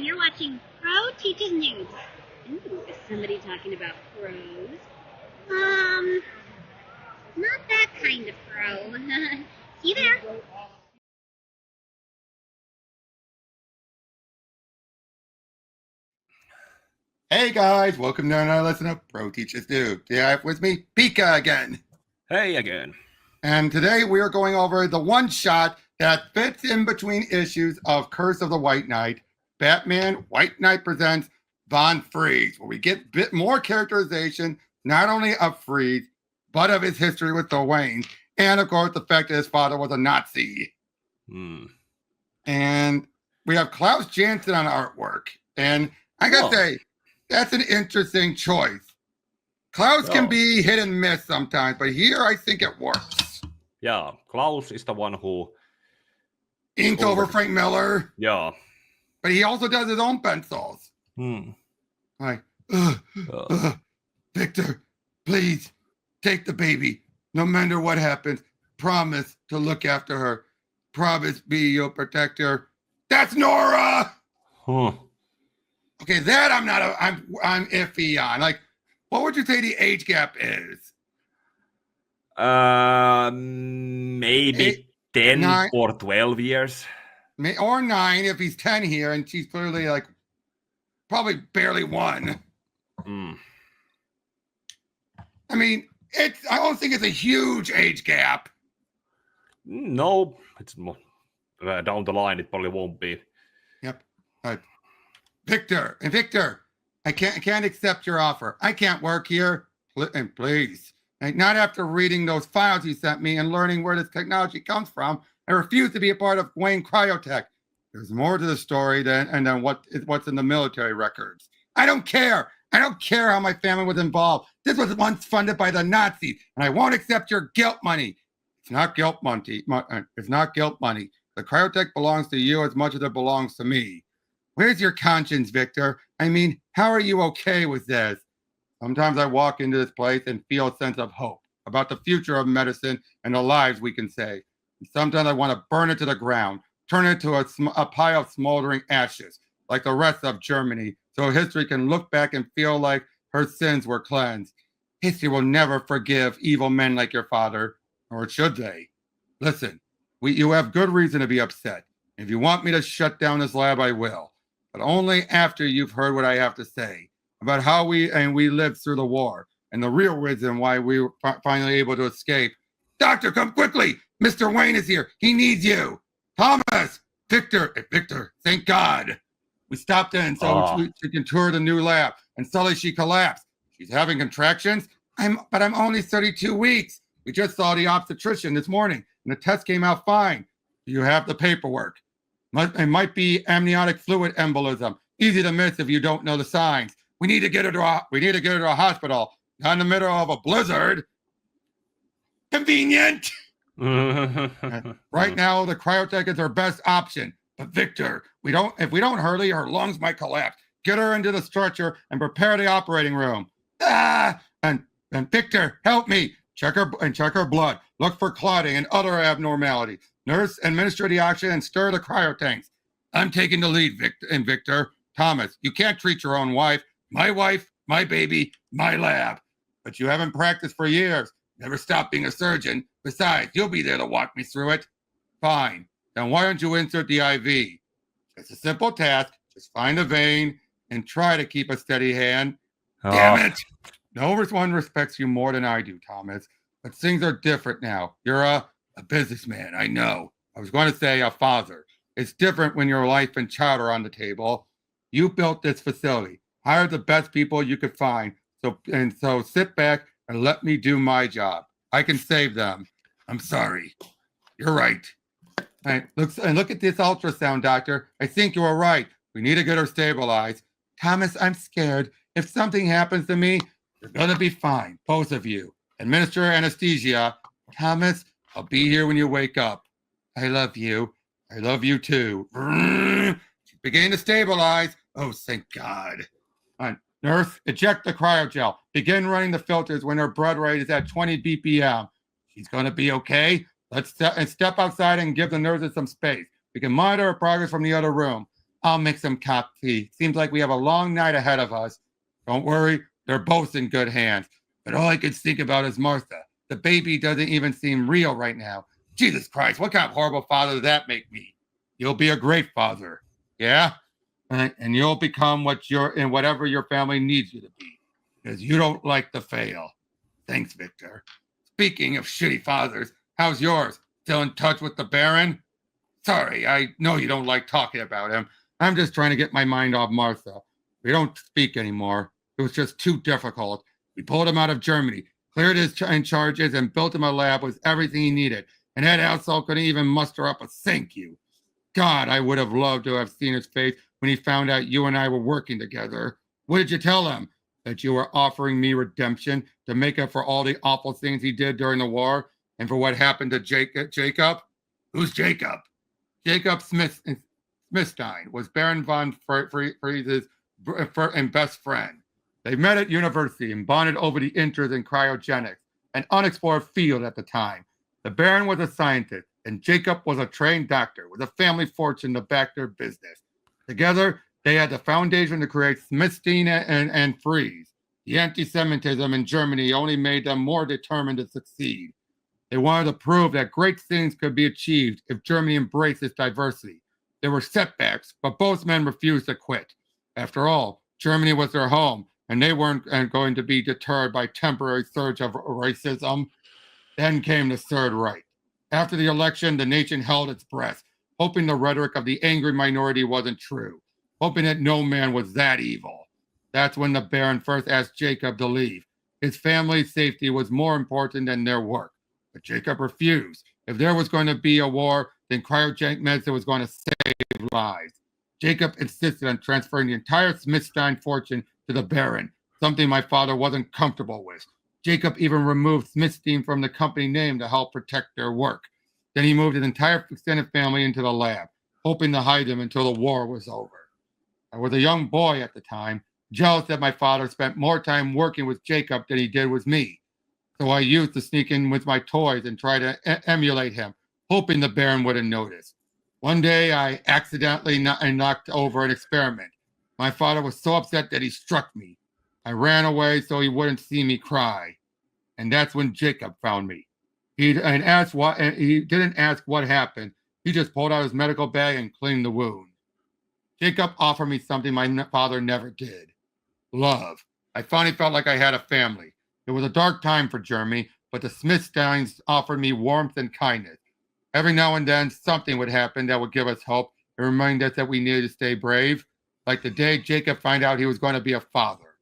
and you're watching Pro Teaches News. Ooh, is somebody talking about pros? Not that kind of pro. See you there. Hey guys, welcome to another lesson of Pro Teaches News. Today I have with me Pika again. Hey again. And today we are going over the one shot that fits in between issues of Curse of the White Knight, Batman White Knight Presents Von Freeze, where we get a bit more characterization, not only of Freeze, but of his history with the Wayne, and of course the fact that his father was a Nazi. And we have Klaus Janson on artwork. And I gotta say, that's an interesting choice. Klaus can be hit and miss sometimes, but here I think it works. Yeah, Klaus is the one who inked over Frank Miller. Yeah. But he also does his own pencils. Like, Victor, please take the baby. No matter what happens, promise to look after her. Promise be your protector. That's Nora. Okay, that I'm iffy on. Like, what would you say the age gap is? Maybe 10 or 12 years. Or 9 if he's 10 here, and she's clearly like probably barely 1. I mean, I don't think it's a huge age gap. No, it's more down the line. It probably won't be. Yep. Victor, I can't accept your offer. I can't work here. And please, not after reading those files you sent me and learning where this technology comes from. I refuse to be a part of Wayne Cryotech. There's more to the story than what's in the military records. I don't care. I don't care how my family was involved. This was once funded by the Nazis, and I won't accept your guilt money. It's not guilt money. It's not guilt money. The Cryotech belongs to you as much as it belongs to me. Where's your conscience, Victor? I mean, how are you okay with this? Sometimes I walk into this place and feel a sense of hope about the future of medicine and the lives we can save. And sometimes I want to burn it to the ground, turn it to a pile of smoldering ashes, like the rest of Germany, so history can look back and feel like her sins were cleansed. History will never forgive evil men like your father, or should they? Listen, you have good reason to be upset. If you want me to shut down this lab, I will. But only after you've heard what I have to say about how we lived through the war and the real reason why we were finally able to escape. Doctor, come quickly. Mr. Wayne is here. He needs you. Thomas, Victor, thank God. We stopped in so she can tour the new lab, and suddenly she collapsed. She's having contractions, but I'm only 32 weeks. We just saw the obstetrician this morning, and the test came out fine. You have the paperwork. It might be amniotic fluid embolism. Easy to miss if you don't know the signs. We need to get her to a hospital. Not in the middle of a blizzard. Convenient. Right now, the Cryotech is our best option. But Victor, if we don't hurry, her lungs might collapse. Get her into the stretcher and prepare the operating room. And Victor, help me. Check her blood. Look for clotting and other abnormalities. Nurse, administer the oxygen and stir the cryotanks. I'm taking the lead, Victor. Thomas, you can't treat your own wife, my baby, my lab. But you haven't practiced for years. Never stop being a surgeon. Besides, you'll be there to walk me through it. Fine. Then why don't you insert the IV? It's a simple task. Just find a vein and try to keep a steady hand. Damn it. No one respects you more than I do, Thomas. But things are different now. You're a businessman, I know. I was going to say a father. It's different when your life and child are on the table. You built this facility, hired the best people you could find. So sit back and let me do my job. I can save them. I'm sorry. You're right. Look at this ultrasound, doctor. I think you were right. We need to get her stabilized. Thomas, I'm scared. If something happens to me, you're going to be fine, both of you. Administer anesthesia. Thomas, I'll be here when you wake up. I love you. I love you too. She's beginning to stabilize. Oh, thank God. Nurse, eject the cryogel. Begin running the filters when her blood rate is at 20 BPM. She's going to be okay. Let's step outside and give the nurses some space. We can monitor her progress from the other room. I'll make some coffee. Seems like we have a long night ahead of us. Don't worry, they're both in good hands. But all I can think about is Martha. The baby doesn't even seem real right now. Jesus Christ, what kind of horrible father does that make me? You'll be a great father. Yeah? And you'll become whatever your family needs you to be. Because you don't like to fail. Thanks, Victor. Speaking of shitty fathers, how's yours? Still in touch with the Baron? Sorry, I know you don't like talking about him. I'm just trying to get my mind off Martha. We don't speak anymore. It was just too difficult. We pulled him out of Germany, cleared his charges, and built him a lab with everything he needed. And that asshole couldn't even muster up a thank you. God, I would have loved to have seen his face when he found out you and I were working together. What did you tell him? That you were offering me redemption to make up for all the awful things he did during the war and for what happened to Jacob? Who's Jacob? Jacob Smithstein was Baron von Friese's and best friend. They met at university and bonded over the interest in cryogenics, an unexplored field at the time. The Baron was a scientist, and Jacob was a trained doctor with a family fortune to back their business. Together, they had the foundation to create Smithstein and Fries. The anti-Semitism in Germany only made them more determined to succeed. They wanted to prove that great things could be achieved if Germany embraced its diversity. There were setbacks, but both men refused to quit. After all, Germany was their home, and they weren't going to be deterred by temporary surge of racism. Then came the Third Reich. After the election, the nation held its breath, hoping the rhetoric of the angry minority wasn't true, hoping that no man was that evil. That's when the Baron first asked Jacob to leave. His family's safety was more important than their work. But Jacob refused. If there was going to be a war, then cryogenic medicine was going to save lives. Jacob insisted on transferring the entire Smithstein fortune to the Baron, something my father wasn't comfortable with. Jacob even removed Smithstein from the company name to help protect their work. Then he moved his entire extended family into the lab, hoping to hide them until the war was over. I was a young boy at the time, jealous that my father spent more time working with Jacob than he did with me. So I used to sneak in with my toys and try to emulate him, hoping the Baron wouldn't notice. One day, I accidentally knocked over an experiment. My father was so upset that he struck me. I ran away so he wouldn't see me cry. And that's when Jacob found me. He didn't ask what happened. He just pulled out his medical bag and cleaned the wound. Jacob offered me something my father never did. Love. I finally felt like I had a family. It was a dark time for Germany, but the Smithsteins offered me warmth and kindness. Every now and then, something would happen that would give us hope and remind us that we needed to stay brave, like the day Jacob found out he was going to be a father.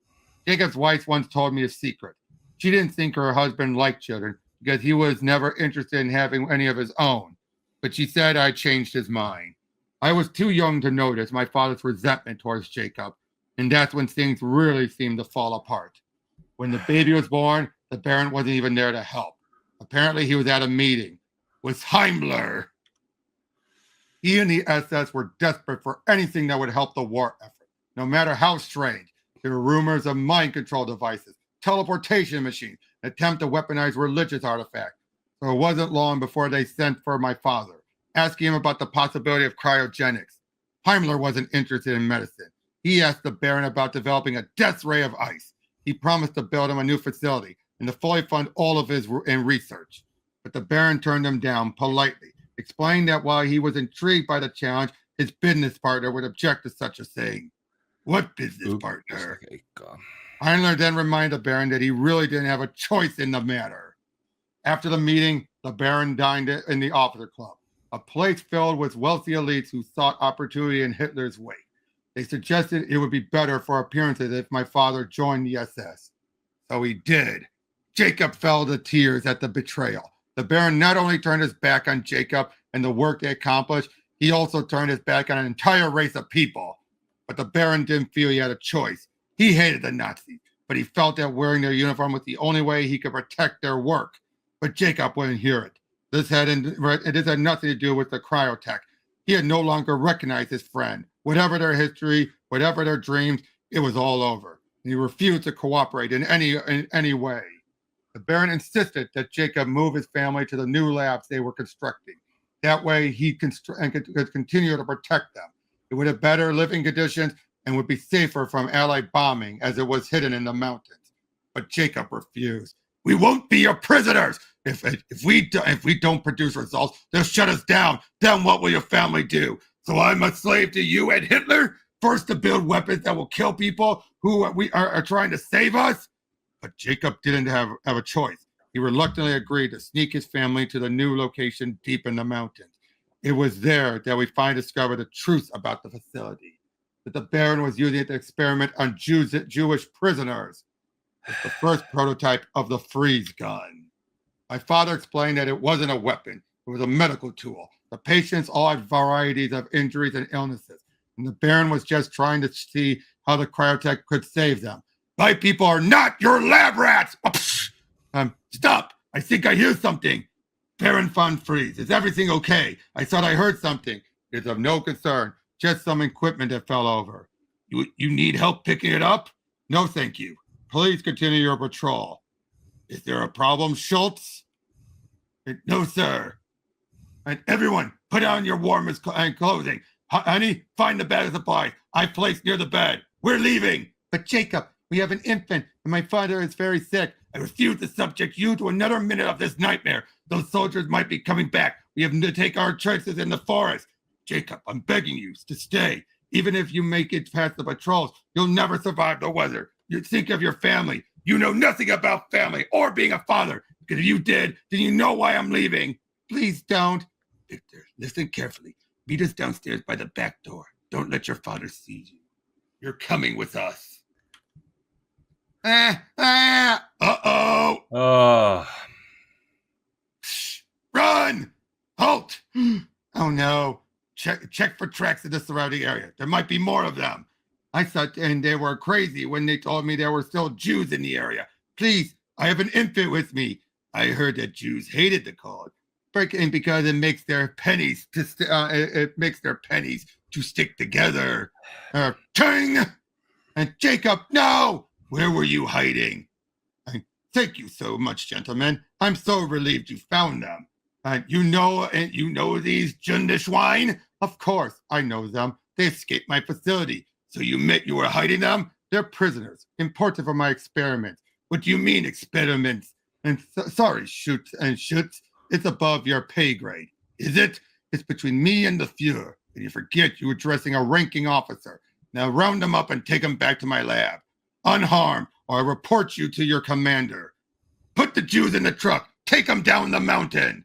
Jacob's wife once told me a secret. She didn't think her husband liked children because he was never interested in having any of his own, but she said I changed his mind. I was too young to notice my father's resentment towards Jacob, and that's when things really seemed to fall apart. When the baby was born, the Baron wasn't even there to help. Apparently, he was at a meeting with Himmler. He and the SS were desperate for anything that would help the war effort, no matter how strange. There were rumors of mind control devices, teleportation machines, an attempt to weaponize religious artifacts. So it wasn't long before they sent for my father, asking him about the possibility of cryogenics. Himmler wasn't interested in medicine. He asked the Baron about developing a death ray of ice. He promised to build him a new facility and to fully fund all of his research. But the Baron turned him down politely, explaining that while he was intrigued by the challenge, his business partner would object to such a thing. What business partner? Himmler then reminded the Baron that he really didn't have a choice in the matter. After the meeting, the Baron dined in the officer club, a place filled with wealthy elites who sought opportunity in Hitler's wake. They suggested it would be better for appearances if my father joined the SS. So he did. Jacob fell to tears at the betrayal. The Baron not only turned his back on Jacob and the work they accomplished, he also turned his back on an entire race of people. But the Baron didn't feel he had a choice. He hated the Nazis, but he felt that wearing their uniform was the only way he could protect their work. But Jacob wouldn't hear it. This had nothing to do with the cryotech. He had no longer recognized his friend. Whatever their history, whatever their dreams, it was all over. And he refused to cooperate in any way. The Baron insisted that Jacob move his family to the new labs they were constructing. That way he could continue to protect them. It would have better living conditions and would be safer from Allied bombing as it was hidden in the mountains. But Jacob refused. We won't be your prisoners. If we don't produce results, they'll shut us down. Then what will your family do? So I'm a slave to you and Hitler? First to build weapons that will kill people who are trying to save us? But Jacob didn't have a choice. He reluctantly agreed to sneak his family to the new location deep in the mountains. It was there that we finally discovered the truth about the facility, that the Baron was using it to experiment on Jewish prisoners. It's the first prototype of the freeze gun. My father explained that it wasn't a weapon. It was a medical tool. The patients all had varieties of injuries and illnesses, and the Baron was just trying to see how the cryotech could save them. My people are not your lab rats! Stop! I think I hear something. Baron von Freeze, is everything okay? I thought I heard something. It's of no concern. Just some equipment that fell over. You need help picking it up? No, thank you. Please continue your patrol. Is there a problem, Schultz? No, sir. And everyone, put on your warmest clothing. Honey, find the bag of supplies. I placed near the bed. We're leaving. But Jacob, we have an infant, and my father is very sick. I refuse to subject you to another minute of this nightmare. Those soldiers might be coming back. We have to take our chances in the forest. Jacob, I'm begging you to stay. Even if you make it past the patrols, you'll never survive the weather. You think of your family. You know nothing about family or being a father. Because if you did, then you know why I'm leaving. Please don't. Victor, listen carefully. Meet us downstairs by the back door. Don't let your father see you. You're coming with us. Uh-oh. Run! Halt! Oh no. Check for tracks in the surrounding area. There might be more of them. I thought, and they were crazy when they told me there were still Jews in the area. Please, I have an infant with me. I heard that Jews hated the code, because it makes their pennies to stick together. Ting! And Jacob, no! Where were you hiding? Thank you so much, gentlemen. I'm so relieved you found them. You know these Jundeschwein? Of course, I know them. They escaped my facility. So you admit you were hiding them? They're prisoners, imported for my experiments. What do you mean, experiments? And sorry, Schutz. It's above your pay grade. Is it? It's between me and the Fuhrer. And you forget you were addressing a ranking officer. Now round them up and take them back to my lab. Unharmed, or I report you to your commander. Put the Jews in the truck. Take them down the mountain.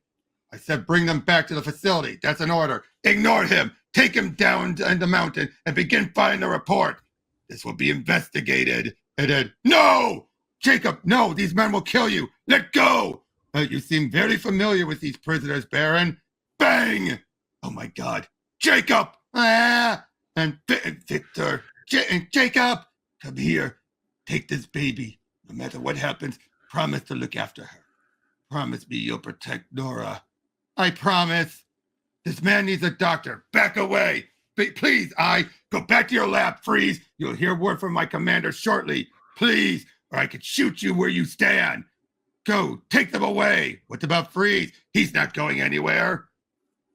I said bring them back to the facility. That's an order. Ignore him. Take him down the mountain and begin filing the report. This will be investigated. And then, no! Jacob, no, these men will kill you. Let go. You seem very familiar with these prisoners, Baron. Bang! Oh my God. Jacob! And Victor. Jacob! Come here. Take this baby. No matter what happens, promise to look after her. Promise me you'll protect Nora. I promise. This man needs a doctor. Back away. Please, go back to your lab, Freeze. You'll hear word from my commander shortly. Please, or I could shoot you where you stand. Go, take them away. What about Freeze? He's not going anywhere.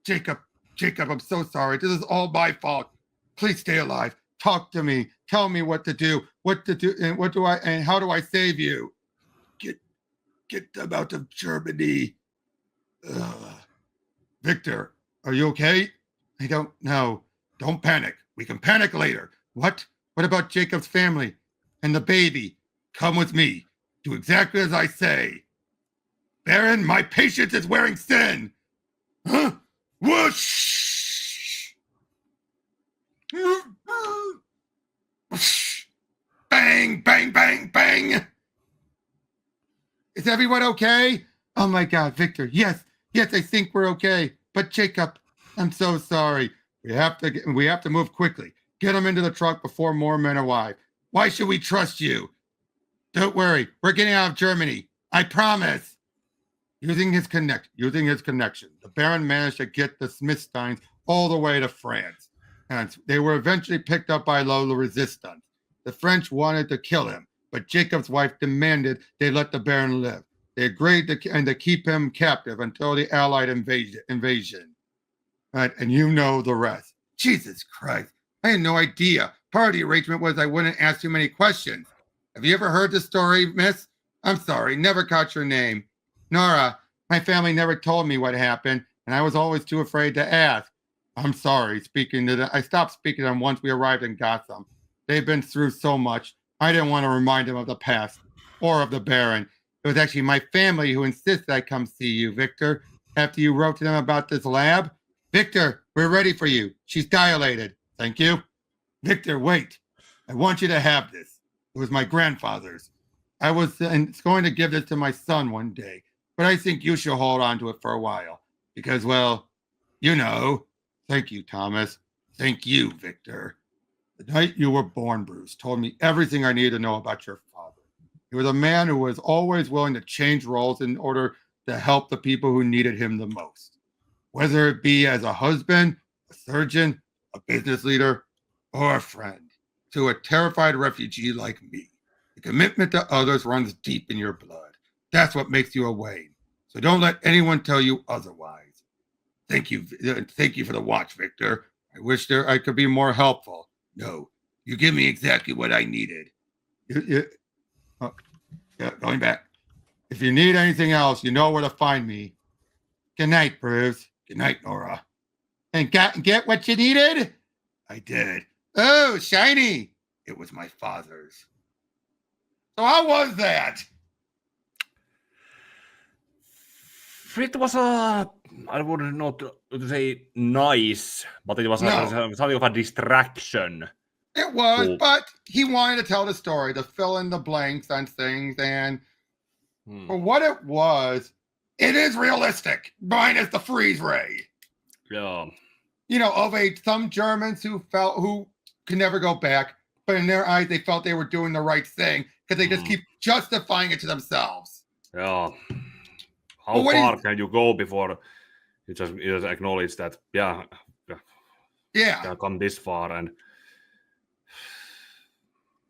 Jacob, I'm so sorry. This is all my fault. Please stay alive. Talk to me. Tell me what to do, and how do I save you? Get them out of Germany. Victor, are you okay? I don't know. Don't panic. We can panic later. What? What about Jacob's family and the baby? Come with me. Do exactly as I say. Baron, my patience is wearing thin. Huh? Whoosh! Bang, bang, bang, bang. Is everyone okay? Oh my God, Victor. Yes, I think we're okay. But Jacob, I'm so sorry. We have to move quickly. Get him into the truck before more men arrive. Why should we trust you? Don't worry. We're getting out of Germany. I promise. Using his connection, the Baron managed to get the Smithsteins all the way to France. And they were eventually picked up by low resistance. The French wanted to kill him, but Jacob's wife demanded they let the Baron live. They agreed to keep him captive until the Allied invasion. Right, and you know the rest. Jesus Christ. I had no idea. Part of the arrangement was I wouldn't ask too many questions. Have you ever heard the story, miss? I'm sorry, never caught your name. Nora, my family never told me what happened, and I was always too afraid to ask. I'm sorry, I stopped speaking to them once we arrived in Gotham. They've been through so much. I didn't want to remind them of the past or of the Baron. It was actually my family who insisted I come see you, Victor, after you wrote to them about this lab. Victor, we're ready for you. She's dilated. Thank you. Victor, wait. I want you to have this. It was my grandfather's. I was going to give this to my son one day, but I think you should hold on to it for a while because, well, you know. Thank you, Thomas. Thank you, Victor. The night you were born, Bruce, told me everything I needed to know about your father. He was a man who was always willing to change roles in order to help the people who needed him the most, whether it be as a husband, a surgeon, a business leader, or a friend. To a terrified refugee like me, the commitment to others runs deep in your blood. That's what makes you a Wayne. So don't let anyone tell you otherwise. Thank you for the watch, Victor. I wish I could be more helpful. No, you give me exactly what I needed. Going back. If you need anything else, you know where to find me. Good night, Bruce. Good night, Nora. And get what you needed? I did. Oh, shiny. It was my father's. So how was that? It was I would not say nice, but it was something of a distraction. It was, but he wanted to tell the story, to fill in the blanks on things, and for what it was, it is realistic, minus the freeze ray. Yeah. You know, of some Germans who could never go back, but in their eyes, they felt they were doing the right thing because they just keep justifying it to themselves. Yeah. How far can you go before you just acknowledge that, yeah, can come this far? And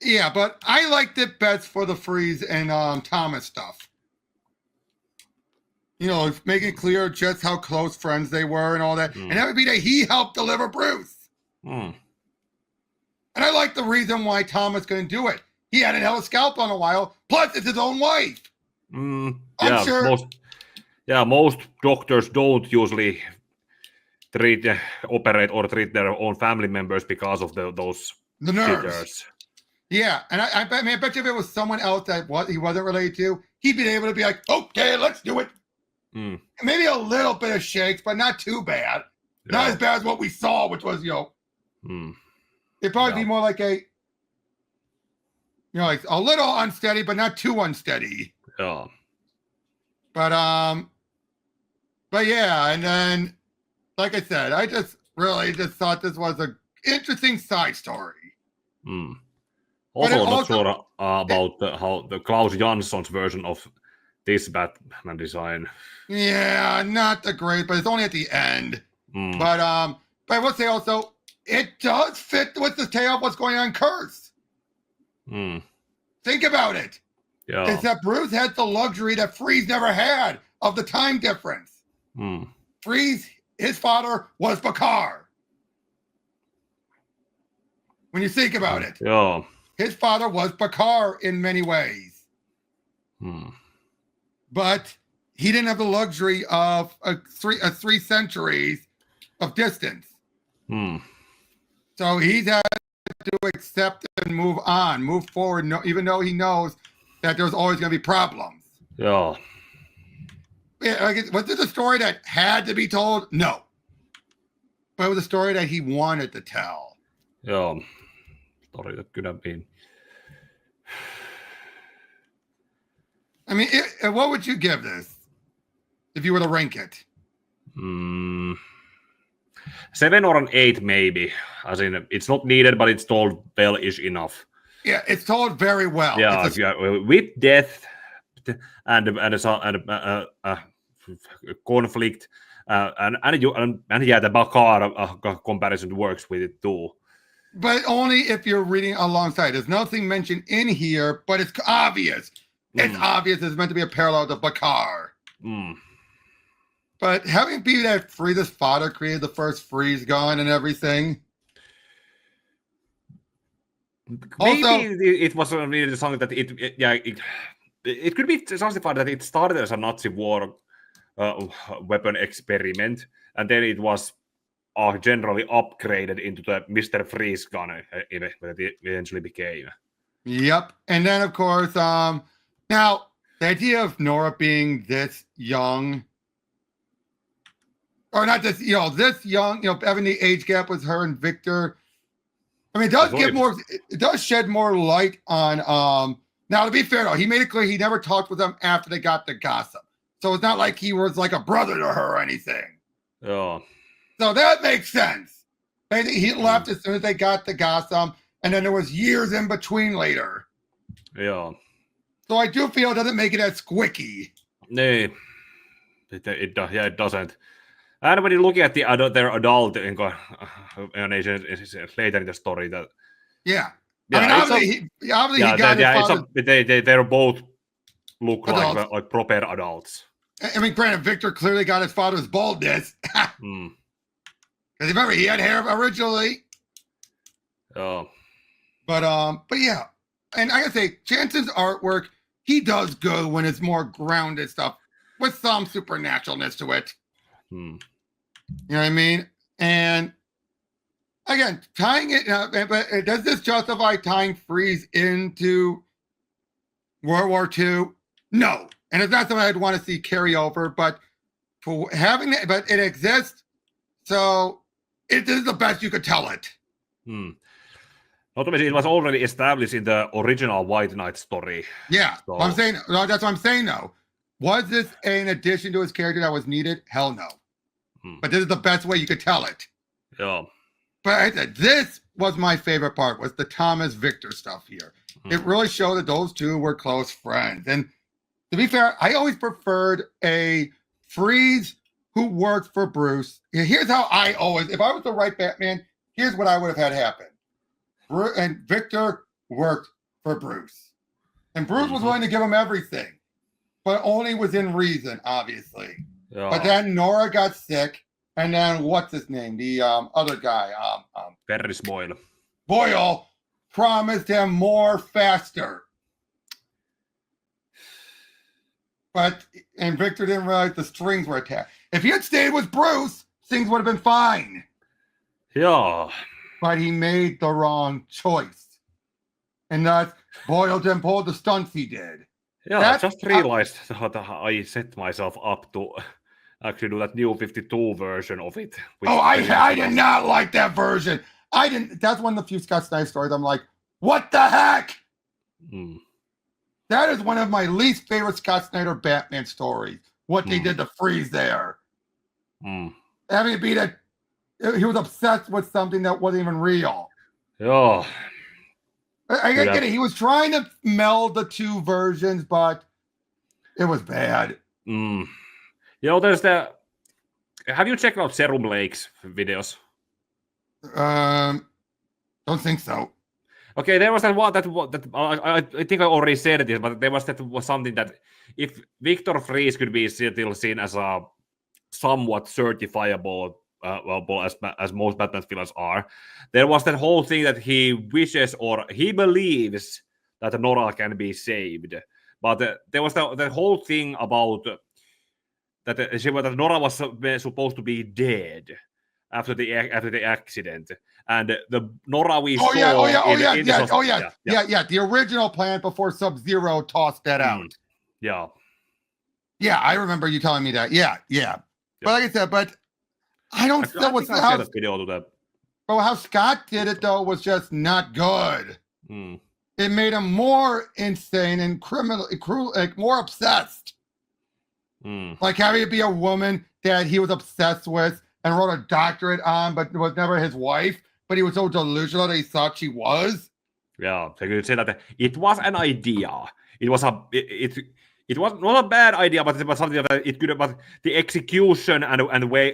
yeah, but I liked it best for the freeze and Thomas stuff. You know, making clear just how close friends they were and all that. And that would be that he helped deliver Bruce. And I like the reason why Thomas couldn't do it. He hadn't held a scalpel in a while. Plus, it's his own wife. I'm sure. Most doctors don't usually operate or treat their own family members because of the nerves. Jitters. Yeah, and I bet you if it was someone else that he wasn't related to, he'd be able to be like, okay, let's do it. Maybe a little bit of shakes, but not too bad. Yeah. Not as bad as what we saw, which was, it'd probably be more like like a little unsteady, but not too unsteady. Yeah. But yeah, and then, like I said, I just really thought this was an interesting side story. Also, not sure about how the Klaus Jansson's version of this Batman design. Yeah, not the great, but it's only at the end. But I will say also, it does fit with the tale of what's going on in Curse. Think about it. Yeah. Except Bruce had the luxury that Freeze never had of the time difference. Freeze, his father was Bakar. When you think about it. Yeah. His father was Bakar in many ways. But he didn't have the luxury of three centuries of distance. So he's had to accept and move on, move forward, even though he knows that there's always going to be problems. Yeah. Was this a story that had to be told? No. But it was a story that he wanted to tell. Yeah. Story that could have been. I mean, what would you give this if you were to rank it? 7 or an 8, maybe. As in, it's not needed, but it's told well-ish enough. Yeah, it's told very well. Yeah, with death and conflict, and the Bakar comparison works with it too. But only if you're reading alongside. There's nothing mentioned in here, but it's obvious. It's obvious it's meant to be a parallel to Bakar. But having be that Freeze's father created the first freeze gun and everything. Maybe Also, it was really something that it could be justified that it started as a Nazi war weapon experiment, and then it was generally upgraded into the Mr. Freeze gun that it eventually became. Yep. And then, of course, now the idea of Nora being this young, or not this, this young, having the age gap with her and Victor. I mean, it does shed more light on, now to be fair though, he made it clear he never talked with them after they got the gossip. So it's not like he was like a brother to her or anything. Oh. So that makes sense. He left as soon as they got the gossip, and then there was years in between later. Yeah. So I do feel it doesn't make it as squicky. No, it doesn't. And when you look at their adult incarnation later in the story, that I mean, obviously he got his father. They both look like proper adults. I mean, granted, Victor clearly got his father's baldness. Because remember, he had hair originally. Oh. But yeah. And I gotta say, Jansen's artwork, he does good when it's more grounded stuff with some supernaturalness to it. You know what I mean? And again, tying it, but does this justify tying Freeze into World War II? No. And it's not something I'd want to see carry over, but for having it, but it exists. So this is the best you could tell it. Not it was already established in the original White Knight story. Yeah, so. I'm saying that's what I'm saying. Though, was this an addition to his character that was needed? Hell no. But this is the best way you could tell it. Yeah. But I said this was my favorite part, was the Thomas Victor stuff here. It really showed that those two were close friends. And to be fair, I always preferred a Freeze who worked for Bruce. Here's how if I was to write Batman, here's what I would have had happen. And Victor worked for Bruce. And Bruce was willing to give him everything, but only within reason, obviously. Yeah. But then Nora got sick, and then what's his name? The other guy. Ferris Boyle. Boyle promised him more faster. And Victor didn't realize the strings were attached. If he had stayed with Bruce, things would have been fine. Yeah. But he made the wrong choice. And thus, Boyle didn't pull the stunts he did. Yeah, I just realized that I set myself up to actually do that new 52 version of it. I did not like that version. I didn't. That's one of the few Scott Snyder stories I'm like, what the heck? That is one of my least favorite Scott Snyder Batman stories. What they did to Freeze there. Having it be that he was obsessed with something that wasn't even real. Yeah. I get it. He was trying to meld the two versions, but it was bad. There's the. Have you checked out Serum Lake's videos? Don't think so. Okay, there was that one that I think I already said this, but there was something that if Victor Freeze could be still seen as a somewhat certifiable, as most Batman villains are, there was that whole thing that he wishes or he believes that Nora can be saved, but there was the whole thing about that Nora was supposed to be dead after the accident, and the Nora we saw. The original plan before Sub-Zero tossed that out. Yeah, I remember you telling me that. Yeah. But like I said, I don't know what's how Scott did it though was just not good. It made him more insane and cruel, like more obsessed. Like having to be a woman that he was obsessed with and wrote a doctorate on, but was never his wife. But he was so delusional that he thought she was. Yeah, so you could say that it was an idea. It was it was not a bad idea, but it was something that it could. But the execution and way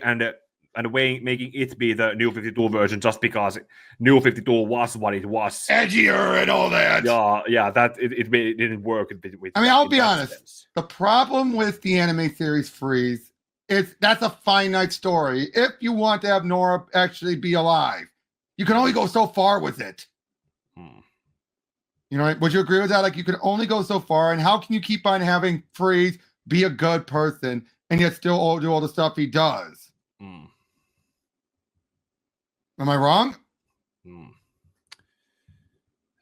making it be the New 52 version just because New 52 was what it was, edgier and all that. Yeah, that it didn't work with. I mean, I'll be honest. Sense. The problem with the anime series Freeze is that's a finite story. If you want to have Nora actually be alive, you can only go so far with it. You know, would you agree with that? Like, you can only go so far, and how can you keep on having Freeze be a good person and yet still do all the stuff he does? Mm. Am I wrong?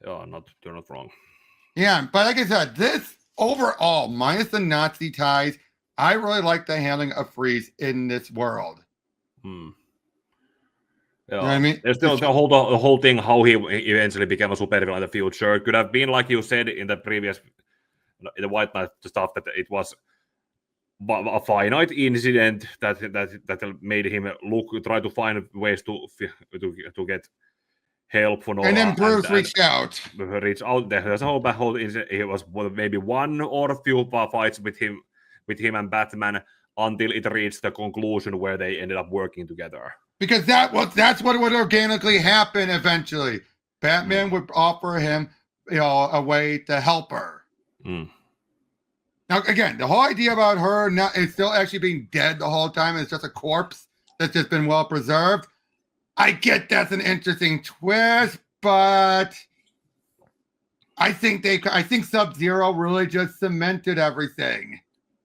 Yeah, you're not wrong. Yeah, but like I said, this overall, minus the Nazi ties, I really like the handling of Freeze in this world. Yeah. You know what I mean? There's still the whole thing how he eventually became a supervillain in the future. It could have been like you said in the previous, in the White Knight stuff, that it was a finite incident that made him try to find ways to get help for Nora. And then Bruce reached out. There's a whole incident. It was maybe one or a few fights with him and Batman until it reached the conclusion where they ended up working together. Because that's what would organically happen eventually. Batman would offer him, a way to help her. Now, again, the whole idea about her is still actually being dead the whole time, and it's just a corpse that's just been well preserved. I get that's an interesting twist, but I think Sub-Zero really just cemented everything.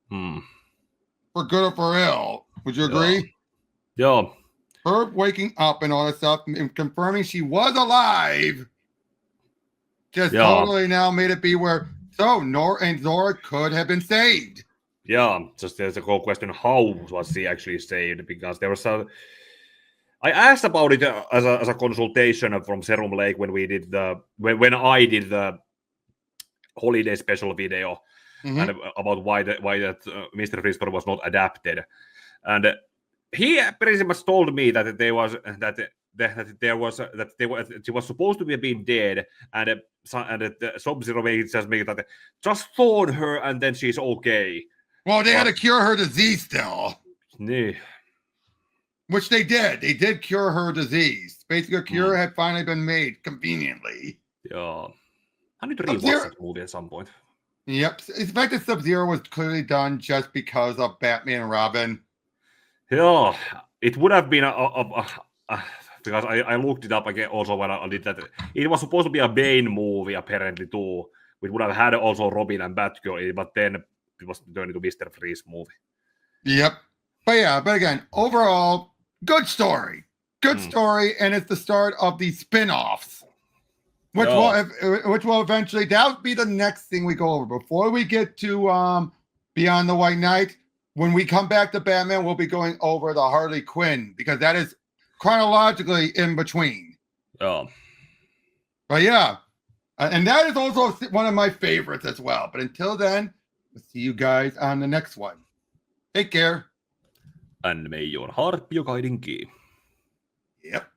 For good or for ill. Would you agree? Yeah. Her waking up and all that stuff and confirming she was alive just totally now made it be where Nora and Zora could have been saved. Yeah, just there's a whole question, how was she actually saved? Because there was I asked about it as a consultation from Serum Lake when we did when I did the holiday special video and about why that Mr. Freeze story was not adapted, and he pretty much told me that she was supposed to be being dead, and Sub-Zero just made that just phone her and then she's okay. Well, they had to cure her disease still. Yeah. Which they did. They did cure her disease. Basically, a cure had finally been made conveniently. Yeah. I need to rewatch that movie at some point. Yep. In fact, that Sub-Zero was clearly done just because of Batman and Robin. Yeah. It would have been because I looked it up again also when I did that. It was supposed to be a Bane movie, apparently, too. We would have had also Robin and Batgirl, but then it was turned into Mr. Freeze movie. Yep. But again, overall, good story. Good story, and it's the start of the spin-offs. Which will eventually, that'll be the next thing we go over. Before we get to Beyond the White Knight, when we come back to Batman, we'll be going over the Harley Quinn, because that is chronologically in between. Oh. But yeah, and that is also one of my favorites as well. But until then, we'll see you guys on the next one. Take care. And may your heart be your guiding key. Yep.